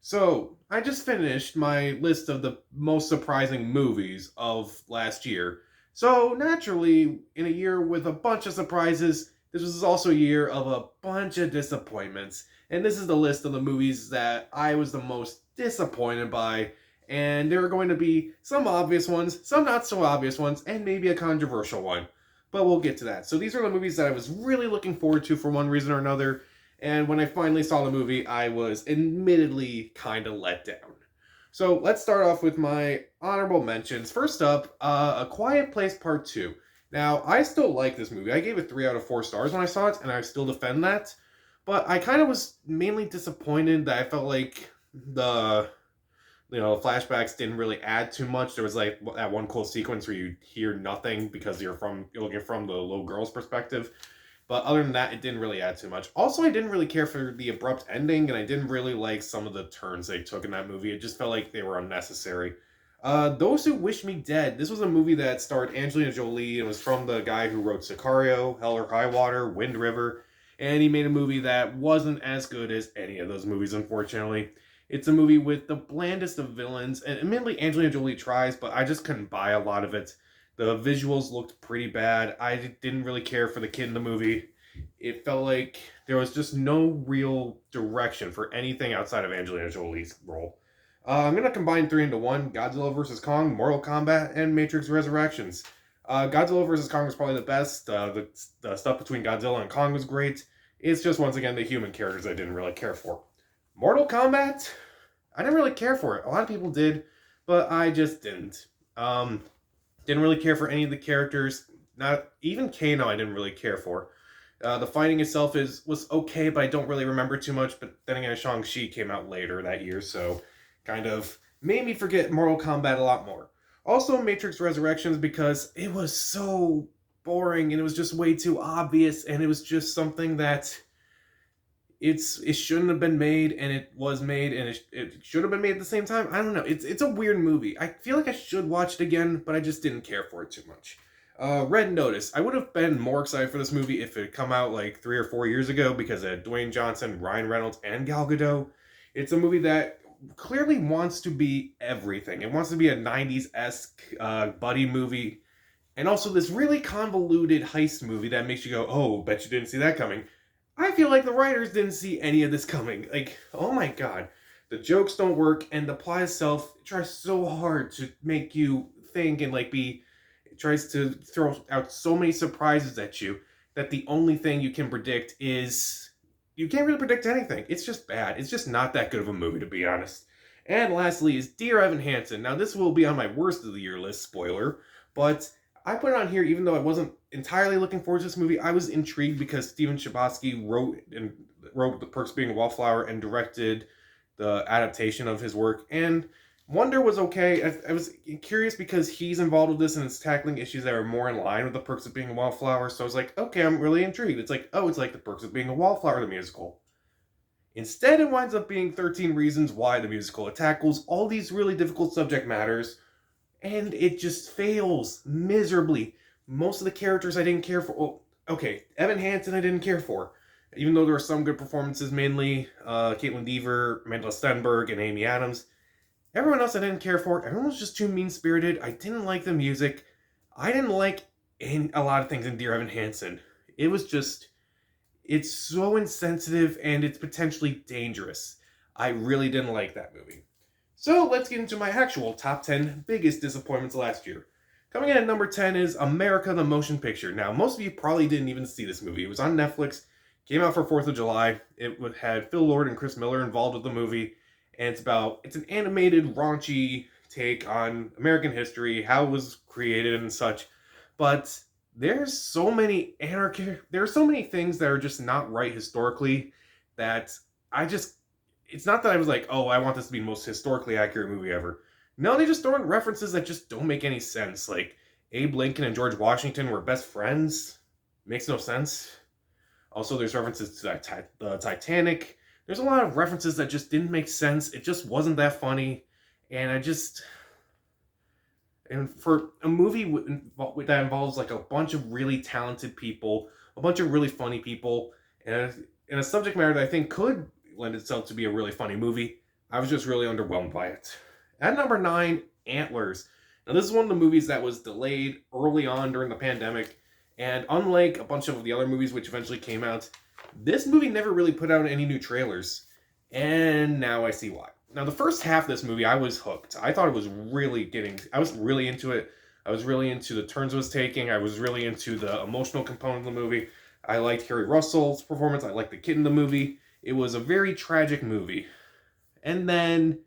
So, I just finished my list of the most surprising movies of last year. So, naturally, in a year with a bunch of surprises, this was also a year of a bunch of disappointments. And this is the list of the movies that I was the most disappointed by. And there are going to be some obvious ones, some not so obvious ones, and maybe a controversial one. But we'll get to that. So, these are the movies that I was really looking forward to for one reason or another, and when I finally saw the movie, I was admittedly kind of let down. So let's start off with my honorable mentions. First up, A Quiet Place Part 2. Now, I still like this movie. I gave it 3 out of 4 stars when I saw it, and I still defend that. But I kind of was mainly disappointed that I felt like the flashbacks didn't really add too much. There was like that one cool sequence where you hear nothing because you're looking from the little girl's perspective. But other than that, it didn't really add too much. Also, I didn't really care for the abrupt ending, and I didn't really like some of the turns they took in that movie. It just felt like they were unnecessary. Those Who Wish Me Dead. This was a movie that starred Angelina Jolie. It was from the guy who wrote Sicario, Hell or High Water, Wind River, and he made a movie that wasn't as good as any of those movies, unfortunately. It's a movie with the blandest of villains, and admittedly, Angelina Jolie tries, but I just couldn't buy a lot of it. The visuals looked pretty bad. I didn't really care for the kid in the movie. It felt like there was just no real direction for anything outside of Angelina Jolie's role. I'm going to combine three into one: Godzilla vs. Kong, Mortal Kombat, and Matrix Resurrections. Godzilla vs. Kong was probably the best. The stuff between Godzilla and Kong was great. It's just, once again, the human characters I didn't really care for. Mortal Kombat, I didn't really care for it. A lot of people did, but I just didn't. Didn't really care for any of the characters. Not even Kano, I didn't really care for. The fighting itself was okay, but I don't really remember too much. But then again, Shang-Chi came out later that year, so kind of made me forget Mortal Kombat a lot more. Also, Matrix Resurrections, because it was so boring and it was just way too obvious, and it was just something that it shouldn't have been made, and it was made, and it should have been made at the same time. I don't know. It's a weird movie. I feel like I should watch it again, but I just didn't care for it too much. Red Notice. I would have been more excited for this movie if it had come out like 3 or 4 years ago, because it had Dwayne Johnson, Ryan Reynolds, and Gal Gadot. It's a movie that clearly wants to be everything. It wants to be a 90s esque buddy movie, and also this really convoluted heist movie that makes you go, "Oh, bet you didn't see that coming." I feel like the writers didn't see any of this coming. Like, oh my god. The jokes don't work, and the plot itself tries so hard to make you think and like be. It tries to throw out so many surprises at you that the only thing you can predict is. You can't really predict anything. It's just bad. It's just not that good of a movie, to be honest. And lastly is Dear Evan Hansen. Now, this will be on my worst of the year list, spoiler, but I put it on here even though I wasn't entirely looking forward to this movie. I was intrigued because Steven Chbosky wrote The Perks of Being a Wallflower and directed the adaptation of his work. And Wonder was okay. I was curious because he's involved with this and it's tackling issues that are more in line with The Perks of Being a Wallflower. So I was like, okay, I'm really intrigued. It's like, oh, it's like The Perks of Being a Wallflower, the musical. Instead, it winds up being 13 Reasons Why, the musical. It tackles all these really difficult subject matters, and it just fails miserably. Most of the characters I didn't care for. Oh, okay, Evan Hansen I didn't care for, even though there were some good performances, mainly Caitlin Dever, Amanda Stenberg, and Amy Adams. Everyone else I didn't care for. Everyone was just too mean-spirited. I didn't like the music. I didn't like a lot of things in Dear Evan Hansen. It was just, it's so insensitive and it's potentially dangerous. I really didn't like that movie. So let's get into my actual top 10 biggest disappointments last year. Coming in at number 10 is America the Motion Picture. Now, most of you probably didn't even see this movie. It was on Netflix, came out for 4th of July. It had Phil Lord and Chris Miller involved with the movie. And it's an animated, raunchy take on American history, how it was created and such. But there are so many things that are just not right historically that I just it's not that I was like, oh, I want this to be the most historically accurate movie ever. No, they just throw in references that just don't make any sense. Like Abe Lincoln and George Washington were best friends. Makes no sense. Also, there's references to the Titanic. There's a lot of references that just didn't make sense. It just wasn't that funny. And and for a movie that involves like a bunch of really talented people, a bunch of really funny people, and a subject matter that I think could lend itself to be a really funny movie, I was just really underwhelmed by it. At number 9, Antlers. Now, this is one of the movies that was delayed early on during the pandemic, and unlike a bunch of the other movies which eventually came out, this movie never really put out any new trailers. And now I see why. Now, the first half of this movie, I was hooked. I thought it was really I was really into it. I was really into the turns it was taking. I was really into the emotional component of the movie. I liked Harry Russell's performance. I liked the kid in the movie. It was a very tragic movie. And then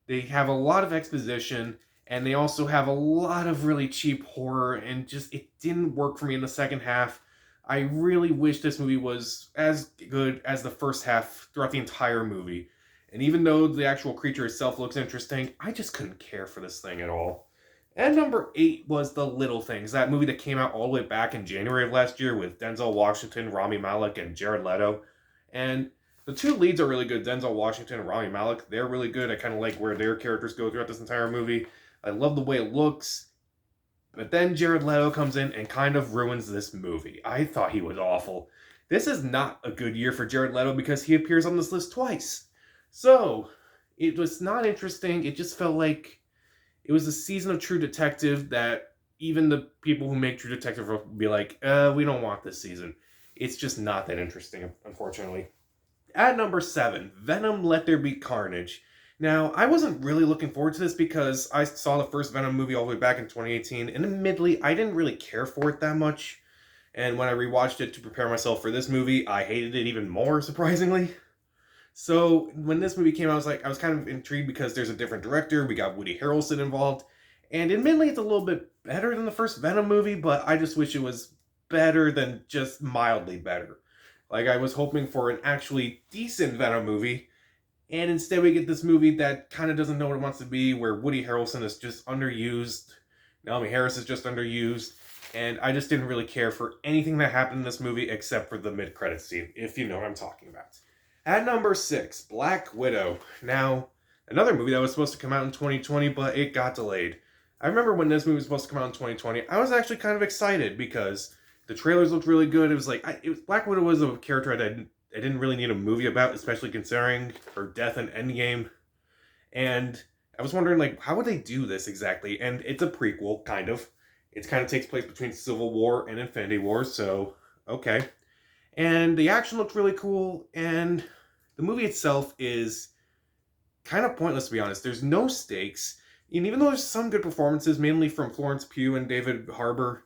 they have a lot of exposition, and they also have a lot of really cheap horror, and just it didn't work for me in the second half. I really wish this movie was as good as the first half throughout the entire movie. And even though the actual creature itself looks interesting, I just couldn't care for this thing at all. And number 8 was The Little Things, that movie that came out all the way back in January of last year with Denzel Washington, Rami Malek, and Jared Leto. And the two leads are really good. Denzel Washington and Rami Malek, they're really good. I kind of like where their characters go throughout this entire movie. I love the way it looks. But then Jared Leto comes in and kind of ruins this movie. I thought he was awful. This is not a good year for Jared Leto because he appears on this list twice. So, it was not interesting. It just felt like it was a season of True Detective that even the people who make True Detective will be like, we don't want this season. It's just not that interesting, unfortunately. At number 7, Venom Let There Be Carnage. Now, I wasn't really looking forward to this because I saw the first Venom movie all the way back in 2018, and admittedly, I didn't really care for it that much. And when I rewatched it to prepare myself for this movie, I hated it even more, surprisingly. So, when this movie came out, I was kind of intrigued because there's a different director, we got Woody Harrelson involved, and admittedly, it's a little bit better than the first Venom movie, but I just wish it was better than just mildly better. Like, I was hoping for an actually decent Venom movie, and instead we get this movie that kind of doesn't know what it wants to be, where Woody Harrelson is just underused, Naomi Harris is just underused, and I just didn't really care for anything that happened in this movie except for the mid-credits scene, if you know what I'm talking about. At number 6, Black Widow. Now, another movie that was supposed to come out in 2020, but it got delayed. I remember when this movie was supposed to come out in 2020, I was actually kind of excited because the trailers looked really good. It was like, Black Widow was a character I didn't really need a movie about, especially considering her death in Endgame. And I was wondering, like, how would they do this exactly? And it's a prequel, kind of. It kind of takes place between Civil War and Infinity War, so, okay. And the action looked really cool, and the movie itself is kind of pointless, to be honest. There's no stakes, and even though there's some good performances, mainly from Florence Pugh and David Harbour,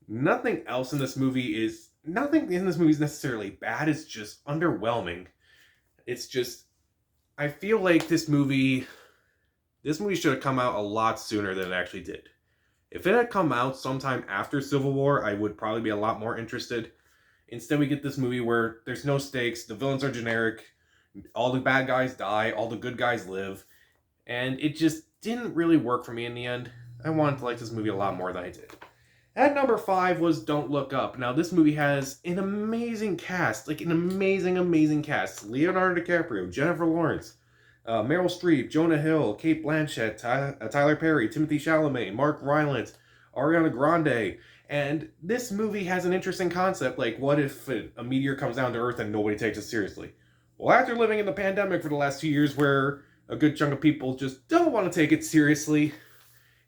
nothing in this movie is necessarily bad. It's just underwhelming. It's just, I feel like this movie should have come out a lot sooner than it actually did. If it had come out sometime after Civil War, I would probably be a lot more interested. Instead, we get this movie where there's no stakes, the villains are generic, all the bad guys die, all the good guys live, and it just didn't really work for me in the end. I wanted to like this movie a lot more than I did. At number 5 was Don't Look Up. Now, this movie has an amazing cast, like an amazing, amazing cast. Leonardo DiCaprio, Jennifer Lawrence, Meryl Streep, Jonah Hill, Cate Blanchett, Tyler Perry, Timothy Chalamet, Mark Rylance, Ariana Grande. And this movie has an interesting concept, like what if a meteor comes down to Earth and nobody takes it seriously? Well, after living in the pandemic for the last 2 years where a good chunk of people just don't want to take it seriously,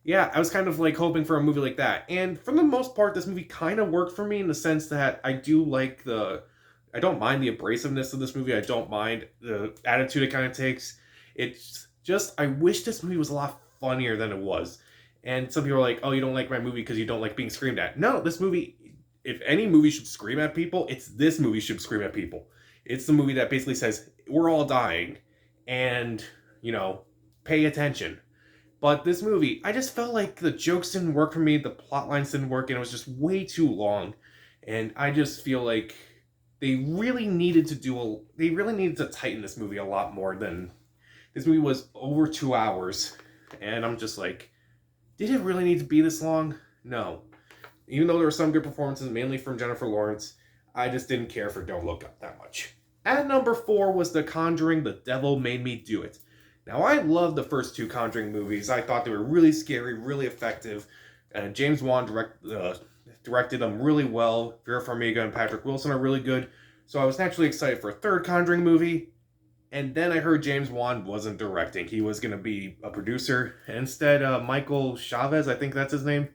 yeah, I was kind of like hoping for a movie like that. And for the most part, this movie kind of worked for me in the sense that I don't mind the abrasiveness of this movie. I don't mind the attitude it kind of takes. It's just, I wish this movie was a lot funnier than it was. And some people are like, oh, you don't like my movie because you don't like being screamed at. No, this movie, if any movie should scream at people, it's this movie should scream at people. It's the movie that basically says, we're all dying, and, pay attention. But this movie, I just felt like the jokes didn't work for me, the plot lines didn't work, and it was just way too long. And I just feel like they really needed to tighten this movie a lot more than, this movie was over 2 hours. And I'm just like, did it really need to be this long? No. Even though there were some good performances, mainly from Jennifer Lawrence, I just didn't care for Don't Look Up that much. At number 4 was The Conjuring, The Devil Made Me Do It. Now, I loved the first 2 Conjuring movies. I thought they were really scary, really effective. James Wan directed them really well. Vera Farmiga and Patrick Wilson are really good. So I was naturally excited for a third Conjuring movie. And then I heard James Wan wasn't directing. He was going to be a producer. And instead, Michael Chavez, I think that's his name,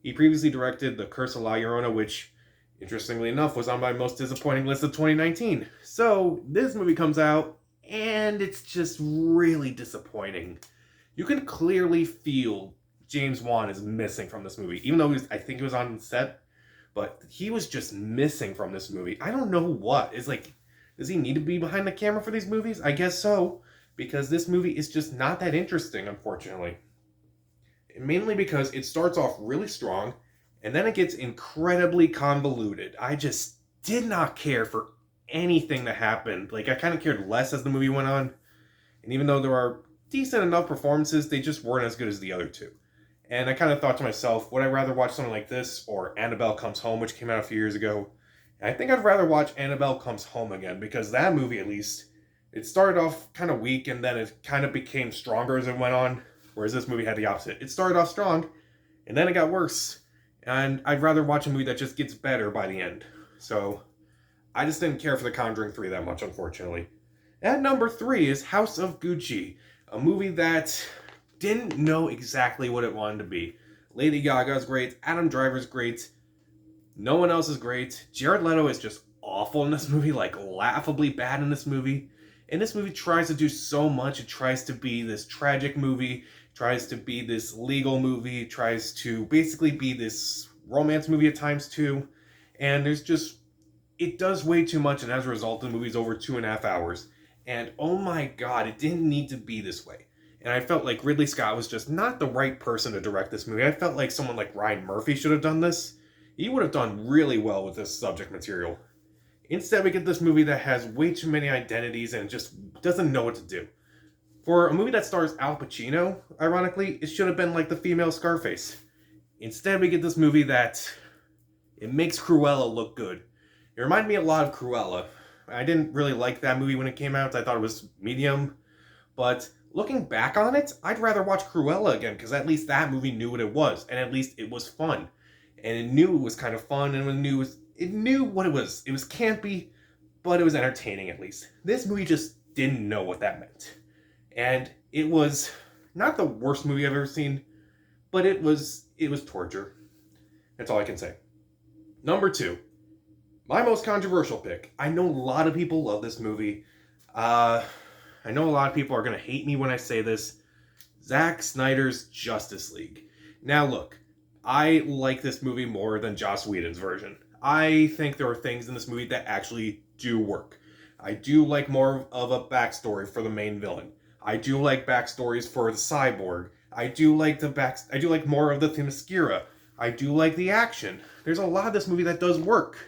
he previously directed The Curse of La Llorona, which, interestingly enough, was on my most disappointing list of 2019. So, this movie comes out, and it's just really disappointing. You can clearly feel James Wan is missing from this movie, even though I think he was on set, but he was just missing from this movie. I don't know what. It's like, does he need to be behind the camera for these movies? I guess so, because this movie is just not that interesting, unfortunately. Mainly because it starts off really strong, and then it gets incredibly convoluted. I just did not care for anything that happened. Like, I kind of cared less as the movie went on, and even though there are decent enough performances, they just weren't as good as the other two. And I kind of thought to myself, would I rather watch something like this or Annabelle Comes Home, which came out a few years ago? And I think I'd rather watch Annabelle Comes Home again, because that movie, at least, it started off kind of weak and then it kind of became stronger as it went on, whereas this movie had the opposite. It started off strong and then it got worse. And I'd rather watch a movie that just gets better by the end. So I just didn't care for The Conjuring 3 that much, unfortunately. At number 3 is House of Gucci, a movie that didn't know exactly what it wanted to be. Lady Gaga's great, Adam Driver's great, no one else is great. Jared Leto is just awful in this movie, like laughably bad in this movie. And this movie tries to do so much. It tries to be this tragic movie, tries to be this legal movie, tries to basically be this romance movie at times too. And there's just, it does way too much, and as a result, the movie's over 2.5 hours. And oh my god, it didn't need to be this way. And I felt like Ridley Scott was just not the right person to direct this movie. I felt like someone like Ryan Murphy should have done this. He would have done really well with this subject material. Instead, we get this movie that has way too many identities and just doesn't know what to do. For a movie that stars Al Pacino, ironically, it should have been like the female Scarface. Instead, we get this movie that it makes Cruella look good. It reminded me a lot of Cruella. I didn't really like that movie when it came out. I thought it was medium. But looking back on it, I'd rather watch Cruella again, because at least that movie knew what it was, and at least it was fun. And it knew it was kind of fun, and it knew what it was. It was campy, but it was entertaining at least. This movie just didn't know what that meant. And it was not the worst movie I've ever seen, but it was torture. That's all I can say. Number 2. My most controversial pick. I know a lot of people love this movie. I know a lot of people are going to hate me when I say this. Zack Snyder's Justice League. Now look, I like this movie more than Joss Whedon's version. I think there are things in this movie that actually do work. I do like more of a backstory for the main villain. I do like backstories for the Cyborg. I do like more of the Themyscira. I do like the action. There's a lot of this movie that does work.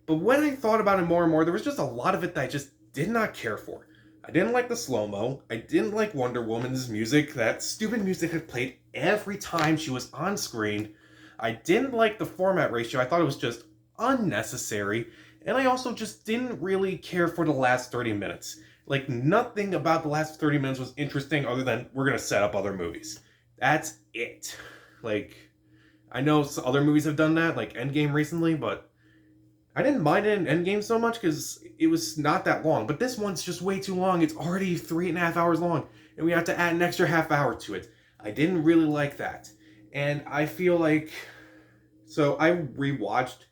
But when I thought about it more and more, there was just a lot of it that I just did not care for. I didn't like the slow-mo. I didn't like Wonder Woman's music. That stupid music had played every time she was on screen. I didn't like the format ratio. I thought it was just unnecessary. And I also just didn't really care for the last 30 minutes. Like, nothing about the last 30 minutes was interesting other than we're going to set up other movies. That's it. Like, I know other movies have done that, like Endgame recently, but I didn't mind it in Endgame so much because it was not that long. But this one's just way too long. It's already 3.5 hours long, and we have to add an extra half hour to it. I didn't really like that. And I feel like... So I rewatched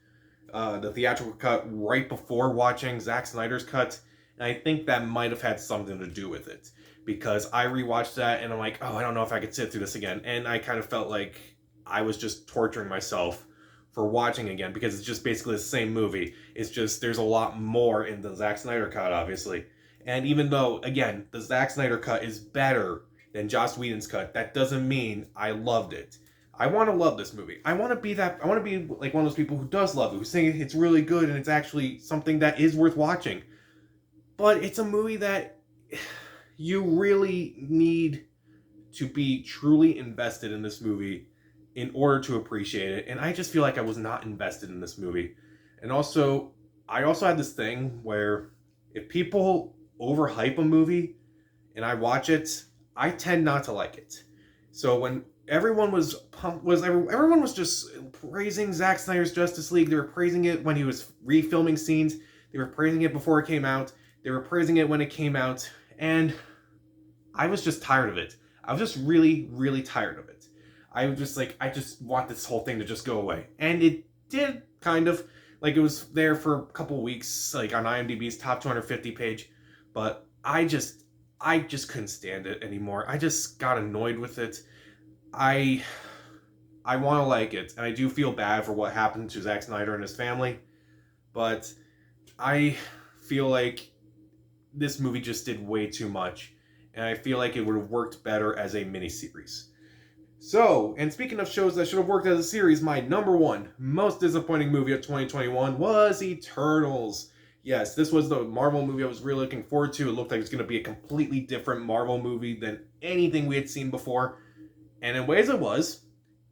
the theatrical cut right before watching Zack Snyder's cut, and I think that might have had something to do with it. Because I rewatched that, and I'm like, oh, I don't know if I could sit through this again. And I kind of felt like I was just torturing myself for watching again, because it's just basically the same movie. It's just, there's a lot more in the Zack Snyder cut, obviously. And even though, again, the Zack Snyder cut is better than Joss Whedon's cut, that doesn't mean I loved it. I want to love this movie. I want to be like one of those people who does love it, who's saying it's really good and it's actually something that is worth watching. But it's a movie that you really need to be truly invested in this movie in order to appreciate it. And I just feel like I was not invested in this movie. And also, I also had this thing where if people overhype a movie and I watch it, I tend not to like it. So when everyone was everyone was just praising Zack Snyder's Justice League, they were praising it when he was refilming scenes, they were praising it before it came out, They were praising it when it came out, and I was just tired of it. I was just really, really tired of it. I was just like, I just want this whole thing to just go away. And it did, kind of. Like, it was there for a couple weeks, like on IMDb's top 250 page, but I just couldn't stand it anymore. I just got annoyed with it. I want to like it, and I do feel bad for what happened to Zack Snyder and his family, but I feel like this movie just did way too much, and I feel like it would have worked better as a miniseries. So, and speaking of shows that should have worked as a series, my number one most disappointing movie of 2021 was Eternals. Yes, this was the Marvel movie I was really looking forward to. It looked like it was going to be a completely different Marvel movie than anything we had seen before. And in ways it was,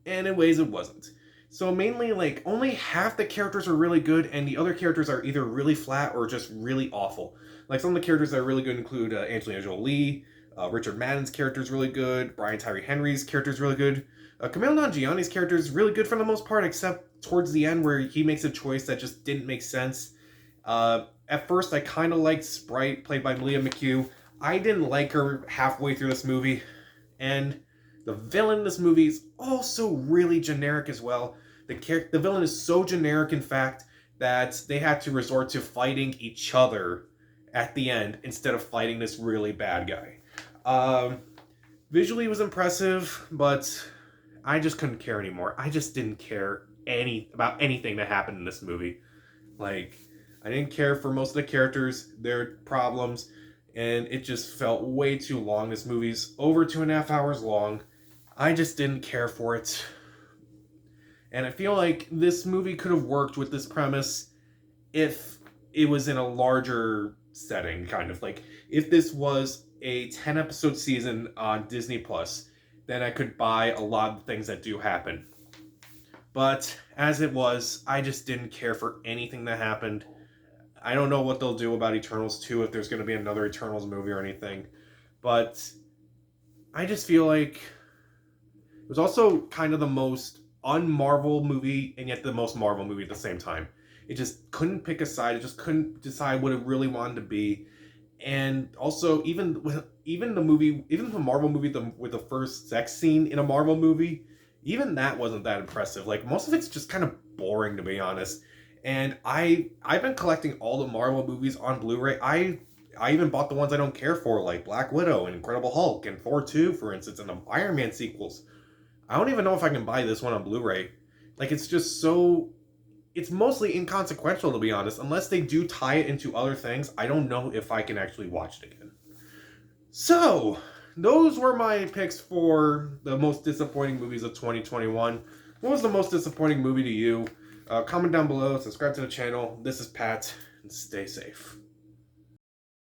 and in ways it wasn't. So mainly, like, only half the characters are really good, and the other characters are either really flat or just really awful. Like, some of the characters that are really good include Angelina Jolie, Richard Madden's character is really good. Brian Tyree Henry's character is really good. Camille Nanjiani's character is really good for the most part, except towards the end where he makes a choice that just didn't make sense. At first, I kind of liked Sprite, played by Malia McHugh. I didn't like her halfway through this movie. And the villain in this movie is also really generic as well. The villain is so generic, in fact, that they had to resort to fighting each other at the end instead of fighting this really bad guy. Visually it was impressive, but I just couldn't care anymore. I just didn't care about anything that happened in this movie. Like, I didn't care for most of the characters, their problems, and it just felt way too long. This movie's over 2.5 hours long. I just didn't care for it. And I feel like this movie could have worked with this premise if it was in a larger setting, kind of. Like, if this was a 10-episode season on Disney Plus, then I could buy a lot of things that do happen. But as it was, I just didn't care for anything that happened. I don't know what they'll do about Eternals 2, if there's going to be another Eternals movie or anything. But I just feel like it was also kind of the most un-Marvel movie, and yet the most Marvel movie at the same time. It just couldn't pick a side. It just couldn't decide what it really wanted to be. And also, even the Marvel movie with the first sex scene in a Marvel movie, even that wasn't that impressive. Like, most of it's just kind of boring, to be honest. And I've been collecting all the Marvel movies on Blu-ray. I even bought the ones I don't care for, like Black Widow and Incredible Hulk and Thor 2, for instance, and the Iron Man sequels. I don't even know if I can buy this one on Blu-ray. Like, it's just so... It's mostly inconsequential, to be honest. Unless they do tie it into other things, I don't know if I can actually watch it again. So, those were my picks for the most disappointing movies of 2021. What was the most disappointing movie to you? Comment down below, subscribe to the channel. This is Pat, and stay safe.